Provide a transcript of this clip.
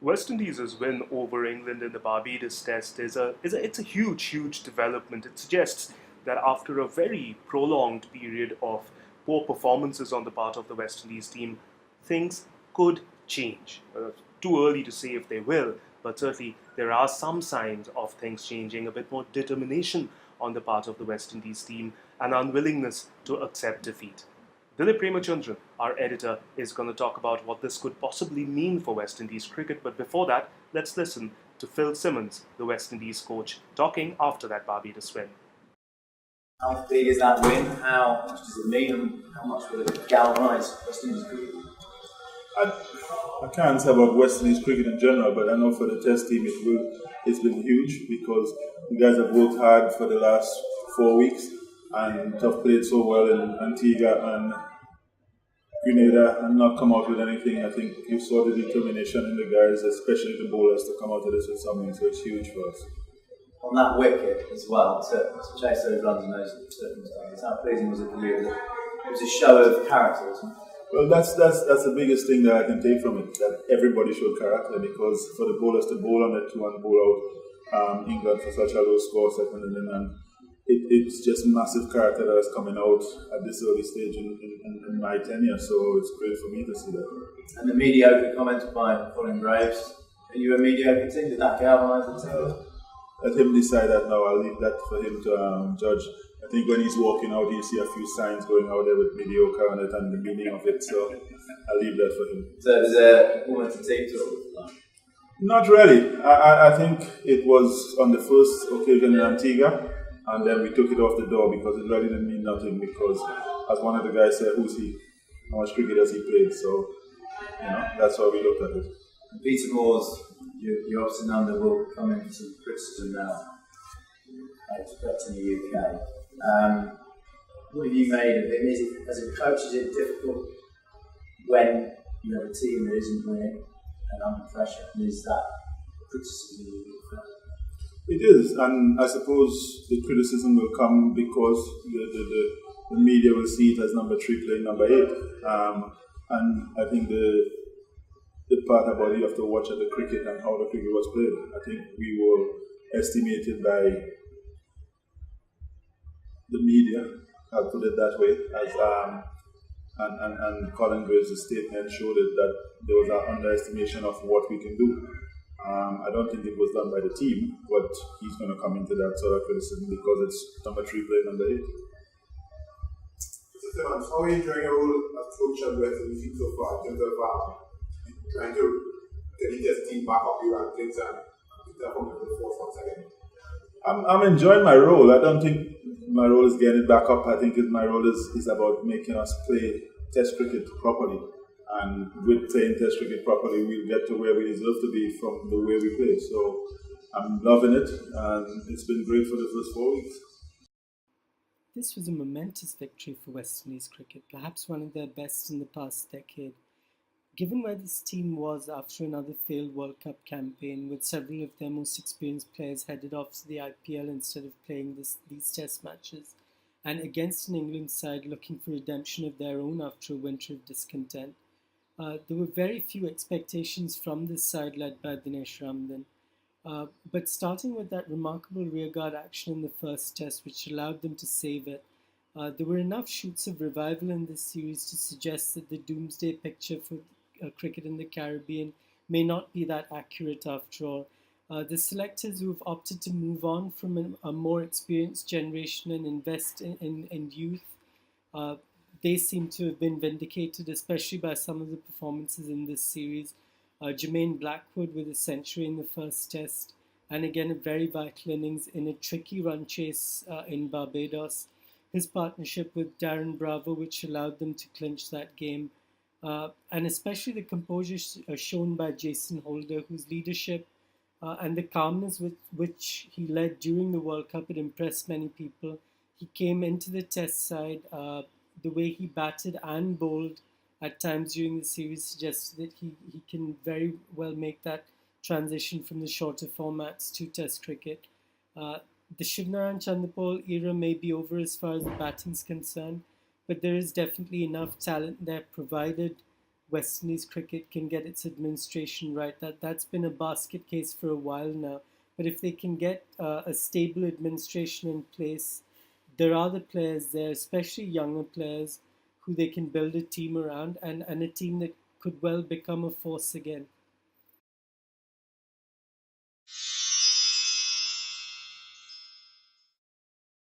West Indies' win over England in the Barbados Test it's a huge development. It suggests that after a very prolonged period of poor performances on the part of the West Indies team, things could change. Too early to say if they will, but certainly there are some signs of things changing. A bit more determination on the part of the West Indies team, and unwillingness to accept defeat. Dileep Premachandran, our editor, is going to talk about what this could possibly mean for West Indies cricket. But before that, let's listen to Phil Simmons, the West Indies coach, talking after that Barbados win. How big is that win? How much does it mean? And how much will it galvanise West Indies cricket? I can't say about West Indies cricket in general, but I know for the Test team it's been huge because you guys have worked hard for the last 4 weeks and have played so well in Antigua and Grenada and not come out with anything. I think you saw the determination in the guys, especially the bowlers, to come out of this with something, so it's huge for us. On that wicket as well, to chase those runs in those circumstances, how pleasing was it for you? It was a show of character, wasn't it? Well, that's the biggest thing that I can take from it, that everybody showed character, because for the bowlers to bowl on the two and bowl out England for such a low score, second and it's just massive character that is coming out at this early stage in my tenure, so it's great for me to see that. And the mediocre comments by Colin Graves, are you a mediocre team? Did that galvanise the team? Let him decide that now. I'll leave that for him to judge. I think when he's walking out, you see a few signs going out there with mediocre on it and the meaning of it, so I'll leave that for him. So it was a performance to team talk? Not really. I think it was on the first occasion in Antigua, and then we took it off the door because it really didn't mean nothing, because as one of the guys said, who's he? How much cricket has he played? So, that's how we looked at it. Peter Moore's, you're obviously known that will come in for some criticism now, I expect in the UK. What have you made of it? As a coach, is it difficult when you have a team that isn't winning and under pressure? And is that criticism you felt? It is, and I suppose the criticism will come because the media will see it as number 3 playing number 8. And I think the part about it, you have to watch at the cricket and how the cricket was played. I think we were estimated by the media, I'll put it that way, as and Colin Graves' statement showed it that there was an underestimation of what we can do. I don't think it was done by the team, but he's going to come into that sort of criticism because it's number 3 playing number 8. Mr. Simmons, how are you enjoying your role as coach at West Indies so far in terms of trying to get the team back up your rankings and pick up on the force once again? I'm enjoying my role. I don't think my role is getting it back up. I think my role is about making us play Test cricket properly. And with playing Test cricket properly, we'll get to where we deserve to be from the way we play. So I'm loving it, and it's been great for the first 4 weeks. This was a momentous victory for West Indies cricket, perhaps one of their best in the past decade. Given where this team was after another failed World Cup campaign, with several of their most experienced players headed off to the IPL instead of playing these test matches, and against an England side looking for redemption of their own after a winter of discontent, there were very few expectations from this side led by Dinesh Ramdan. But starting with that remarkable rearguard action in the first test, which allowed them to save it, there were enough shoots of revival in this series to suggest that the doomsday picture for cricket in the Caribbean may not be that accurate after all. The selectors who have opted to move on from a more experienced generation and invest in youth, they seem to have been vindicated, especially by some of the performances in this series. Jermaine Blackwood with a century in the first test, and again a very vital innings in a tricky run chase in Barbados. His partnership with Darren Bravo, which allowed them to clinch that game. And especially the composure shown by Jason Holder, whose leadership and the calmness with which he led during the World Cup, it impressed many people. He came into the test side, the way he batted and bowled at times during the series suggests that he can very well make that transition from the shorter formats to test cricket. The Shivnarine Chanderpaul era may be over as far as the batting is concerned, but there is definitely enough talent there, provided West Indies cricket can get its administration right. That's been a basket case for a while now. But if they can get a stable administration in place, there are the players there, especially younger players, who they can build a team around, and a team that could well become a force again.